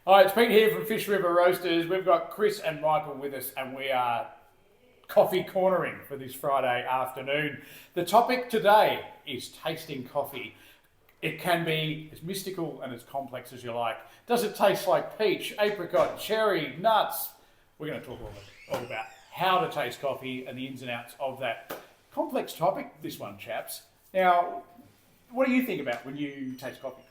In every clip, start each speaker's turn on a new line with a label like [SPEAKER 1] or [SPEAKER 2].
[SPEAKER 1] Hi, it's Pete here from Fish River Roasters. We've got Chris and Michael with us, and we are coffee cornering for this Friday afternoon. The topic today is tasting coffee. It can be as mystical and as complex as you like. Does it taste like peach, apricot, cherry, nuts? We're going to talk all about how to taste coffee and the ins and outs of that complex topic, this one, chaps. Now, what do you think about when you taste coffee, Chris?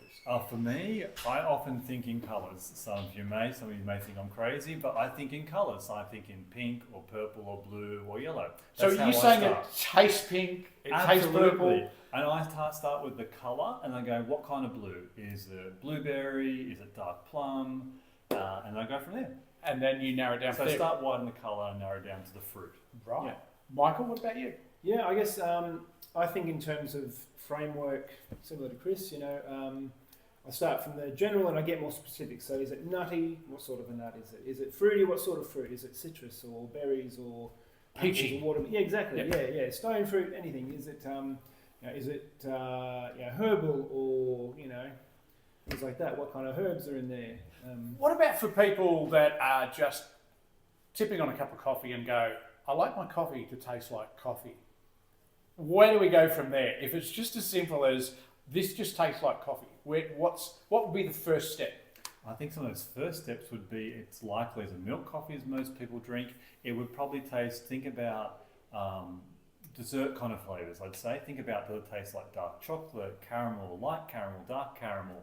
[SPEAKER 2] For me, I often think in colours. Some of you may think I'm crazy, but I think in colours. I think in pink or purple or blue or yellow.
[SPEAKER 1] So
[SPEAKER 2] That's
[SPEAKER 1] are you
[SPEAKER 2] how I
[SPEAKER 1] saying
[SPEAKER 2] start.
[SPEAKER 1] it tastes pink, it tastes purple?
[SPEAKER 2] And I start with the colour and I go, what kind of blue? Is it blueberry? Is it dark plum? And I go from there.
[SPEAKER 1] And then you narrow it down.
[SPEAKER 2] So I start wide in the colour and narrow down to the fruit.
[SPEAKER 1] Right.
[SPEAKER 3] Yeah.
[SPEAKER 1] Michael, what about you?
[SPEAKER 3] Yeah, I guess I think in terms of framework, similar to Chris, I start from the general and I get more specific. So is it nutty? What sort of a nut is it? Is it fruity? What sort of fruit? Is it citrus or berries or
[SPEAKER 1] Peachy?
[SPEAKER 3] apples or watermelon? Yeah, exactly.
[SPEAKER 1] Yep.
[SPEAKER 3] Yeah. Stone fruit, anything. Is it herbal or things like that? What kind of herbs are in there?
[SPEAKER 1] What about for people that are just tipping on a cup of coffee and go, I like my coffee to taste like coffee? Where do we go from there? If it's just as simple as this just tastes like coffee, what would be the first step?
[SPEAKER 2] I think some of those first steps would be, it's likely as a milk coffee as most people drink. It would probably think about dessert kind of flavours, I'd say. Think about, does it taste like dark chocolate, caramel, light caramel, dark caramel,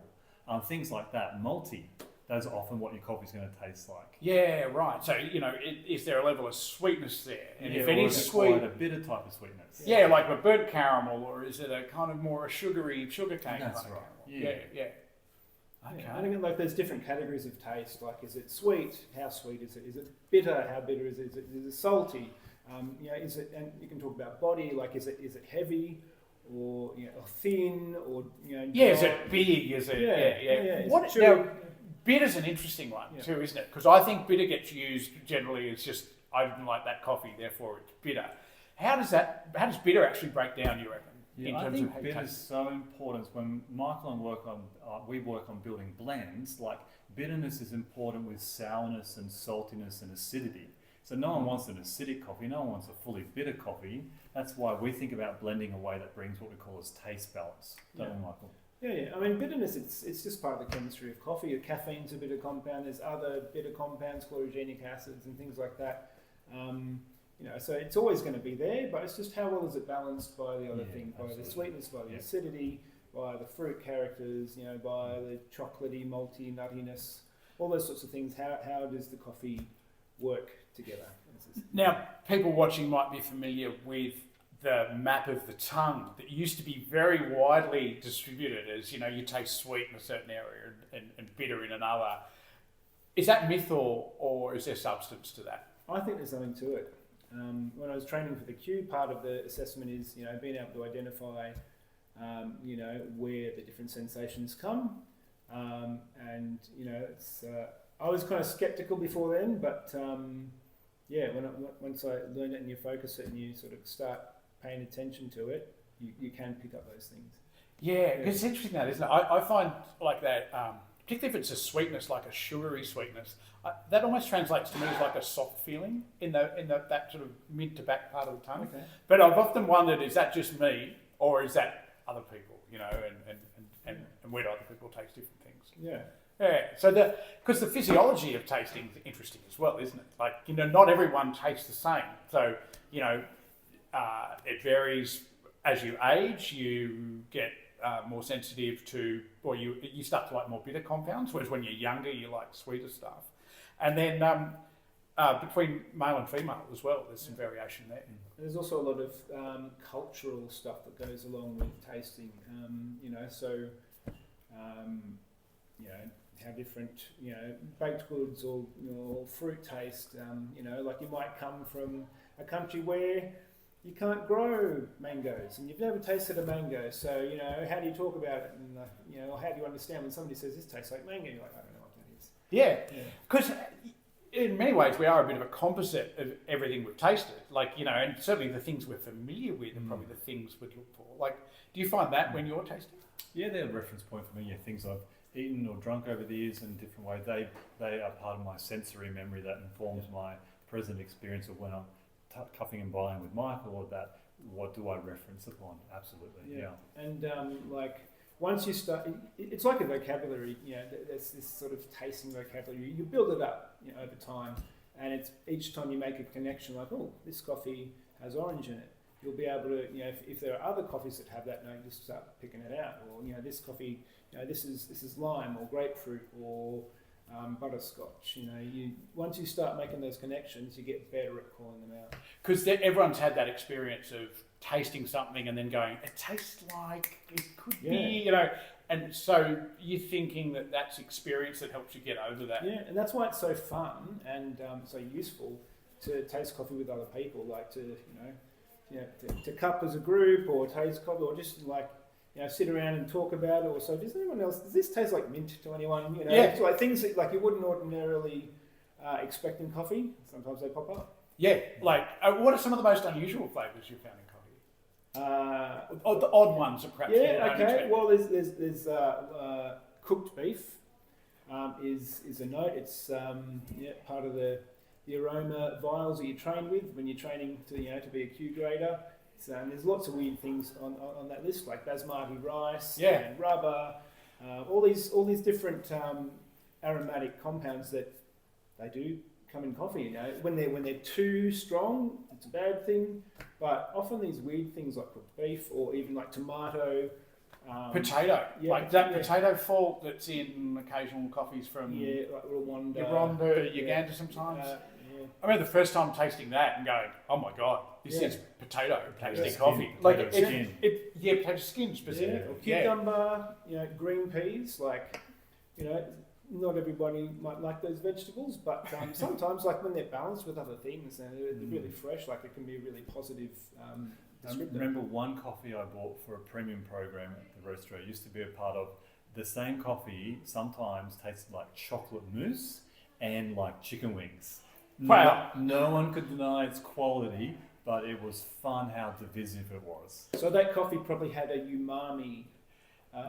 [SPEAKER 2] things like that. Malty, those are often what your coffee's going to taste like.
[SPEAKER 1] Yeah, right. So, is there a level of sweetness there? And if it
[SPEAKER 2] or
[SPEAKER 1] is
[SPEAKER 2] is it
[SPEAKER 1] sweet,
[SPEAKER 2] quite a bitter type of sweetness.
[SPEAKER 1] yeah, like a burnt caramel, or is it a kind of more a sugary sugar cane
[SPEAKER 2] That's
[SPEAKER 1] kind of
[SPEAKER 2] right.
[SPEAKER 1] caramel? Yeah. Okay.
[SPEAKER 3] Yeah, I think there's different categories of taste. Like, is it sweet? How sweet is it? Is it bitter? How bitter is it? Is it salty? Is it? And you can talk about body. Like, is it heavy, or or thin, or
[SPEAKER 1] Yeah, is it big? Is it?
[SPEAKER 3] Yeah.
[SPEAKER 1] What?
[SPEAKER 3] Is it chewy?
[SPEAKER 1] Now, bitter's an interesting one
[SPEAKER 3] Yeah.
[SPEAKER 1] too, isn't it? Because I think bitter gets used generally as just I didn't like that coffee, therefore it's bitter. How does bitter actually break down? You reckon?
[SPEAKER 2] Yeah, I think bitter is so important. When Michael and we work on building blends, like bitterness is important with sourness and saltiness and acidity. So no one wants an acidic coffee, no one wants a fully bitter coffee. That's why we think about blending a way that brings what we call as taste balance. Don't we, Michael?
[SPEAKER 3] Yeah. I mean, bitterness, it's just part of the chemistry of coffee. Caffeine's a bitter compound. There's other bitter compounds, chlorogenic acids and things like that. So it's always going to be there, but it's just how well is it balanced by the other thing, by the sweetness, by the acidity, by the fruit characters, by the chocolatey, malty, nuttiness, all those sorts of things. How does the coffee work together?
[SPEAKER 1] Now, people watching might be familiar with the map of the tongue that used to be very widely distributed as, you taste sweet in a certain area and bitter in another. Is that myth or is there substance to that?
[SPEAKER 3] I think there's something to it. When I was training for the Q, part of the assessment is, being able to identify, where the different sensations come. It's, I was kind of skeptical before then, but once I learned it and you focus it and you sort of start paying attention to it, you can pick up those things.
[SPEAKER 1] Yeah, it's interesting that, isn't it? I find like that, particularly if it's a sweetness, like a sugary sweetness, that almost translates to me as like a soft feeling in that sort of mid to back part of the tongue.
[SPEAKER 3] Okay.
[SPEAKER 1] But I've often wondered, is that just me or is that other people? And where do other people taste different things?
[SPEAKER 3] Yeah.
[SPEAKER 1] Yeah. So because the physiology of tasting is interesting as well, isn't it? Like not everyone tastes the same. So it varies as you age. You get more sensitive to, or you start to like more bitter compounds, whereas when you're younger, you like sweeter stuff. And then between male and female as well, there's some variation there.
[SPEAKER 3] There's also a lot of cultural stuff that goes along with tasting, how different, baked goods or fruit taste, like you might come from a country where you can't grow mangoes and you've never tasted a mango. So, how do you talk about it? And, or how do you understand when somebody says this tastes like mango? You're like, I don't know what that is.
[SPEAKER 1] Yeah, because in many ways we are a bit of a composite of everything we've tasted. Like, and certainly the things we're familiar with are probably the things we'd look for. Like, do you find that when you're tasting?
[SPEAKER 2] Yeah, they're a reference point for me. Yeah, things I've eaten or drunk over the years in a different way, they are part of my sensory memory that informs my present experience of when I'm cuffing and buying with Michael, or that what do I reference upon? Absolutely, yeah.
[SPEAKER 3] And like once you start, it's like a vocabulary. You know, there's this sort of tasting vocabulary. You build it up, you know, over time, and it's each time you make a connection, like, oh, this coffee has orange in it. You'll be able to, you know, if there are other coffees that have that, you just start picking it out. Or, you know, this coffee, you know, this is lime or grapefruit or butterscotch. You know, once you start making those connections, you get better at calling them out.
[SPEAKER 1] Because everyone's had that experience of tasting something and then going, it tastes like it could be, you know. And so you're thinking that that's experience that helps you get over that.
[SPEAKER 3] Yeah, and that's why it's so fun and so useful to taste coffee with other people, like to cup as a group or taste coffee, or just like, you know, sit around and talk about it. Or so, does anyone else? Does this taste like mint to anyone? You know, it's like things that like you wouldn't ordinarily expect in coffee. Sometimes they pop up.
[SPEAKER 1] Yeah, like what are some of the most unusual flavours you've found in coffee? Or the odd ones, perhaps.
[SPEAKER 3] Yeah, okay. Well, there's cooked beef is a note. It's part of the aroma vials that you train with when you're training to be a Q grader. So, there's lots of weird things on that list, like basmati rice and rubber, all these different aromatic compounds that they do come in coffee. You know, when they're too strong, it's a bad thing. But often these weird things like cooked beef or even like tomato.
[SPEAKER 1] Potato, like that potato fault that's in occasional coffees from
[SPEAKER 3] like
[SPEAKER 1] Rwanda, Uganda sometimes. I remember the first time tasting that and going, "Oh my god, this is potato tasting coffee."
[SPEAKER 2] Potato skin.
[SPEAKER 1] Potato skin specifically.
[SPEAKER 3] Or cucumber, green peas. Like, not everybody might like those vegetables, but sometimes, like when they're balanced with other things and they're really fresh, like it can be a really positive.
[SPEAKER 2] I remember one coffee I bought for a premium program at the roastery I used to be a part of. The same coffee sometimes tasted like chocolate mousse and like chicken wings.
[SPEAKER 1] Wow.
[SPEAKER 2] No one could deny its quality, but it was fun how divisive it was.
[SPEAKER 3] So that coffee probably had a umami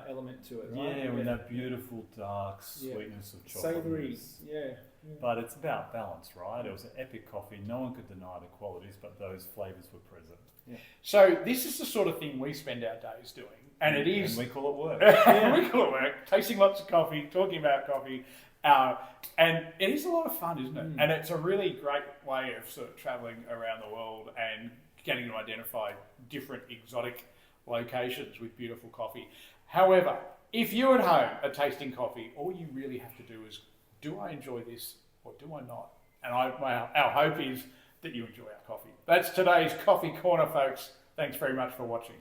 [SPEAKER 3] element to it, right?
[SPEAKER 2] Yeah, with that beautiful dark sweetness of chocolate.
[SPEAKER 3] Savoury,
[SPEAKER 2] mousse. But it's about balance, right? It was an epic coffee. No one could deny the qualities, but those flavours were present.
[SPEAKER 3] Yeah.
[SPEAKER 1] So this is the sort of thing we spend our days doing, and it is.
[SPEAKER 2] And we call it work.
[SPEAKER 1] We call it work. Tasting lots of coffee, talking about coffee, and it is a lot of fun, isn't it? And it's a really great way of sort of travelling around the world and getting to identify different exotic locations with beautiful coffee. However, if you at home are tasting coffee, all you really have to do is, do I enjoy this or do I not? And our hope is that you enjoy our coffee. That's today's Coffee Corner, folks. Thanks very much for watching.